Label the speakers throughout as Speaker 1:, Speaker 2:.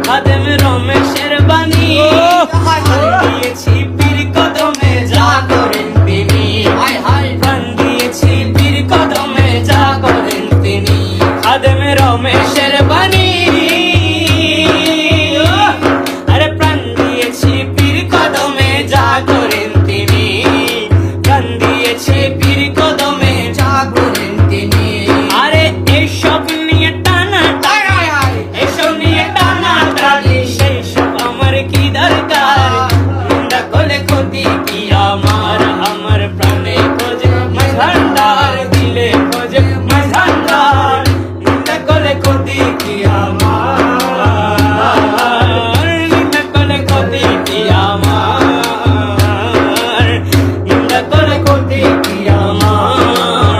Speaker 1: খাদেম রমেশের বাণী দিয়েছি পীর কদমে যা করেন তিনি প্রাণ দিয়েছি পীর কদমে যা করেন তিনি খাদেম রমেশের বাণী আরে প্রাণ দিয়েছি পীর কদমে যা করেন তিনি প্রাণ দিয়েছি পীর কদমে যা করেন তিনি আরে এইসব নিয়ে টানা এসব নিয়ে টানা টানি সেই সব আমার কি দরকার নিন্দা করলে ক্ষতি কি আমার আমার প্রাণে খোঁজে ভান্ডার দিলে খোঁজে ভান্ডার নিন্দা করলে ক্ষতি কি আমার নিন্দা করলে ক্ষতি কি আমার নিন্দা করলে ক্ষতি কি আমার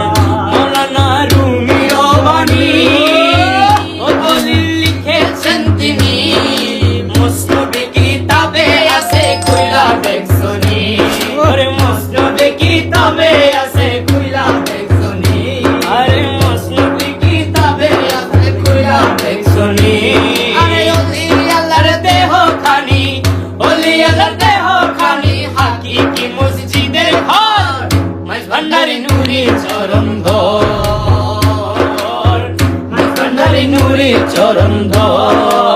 Speaker 1: মৌলানা রুমিও বাণী ও দলিল লিখেছেন তিনি মুসনদে কিতাবে আছে কইলা দেখছনি ওরে মুসনদে কিতাবে আছে কইলা দেখছনি আরে মুসনদে কিতাবে আছে কইলা দেখছনি আরে ওলি আল্লাহর দেহ খানি ওলি আল্লাহর দেহ খানি হাকিকি মসজিদের ঘর মাঝ ভান্ডারি নূরি চরণ ধর মাঝ ভান্ডারি নূরি চরণ ধর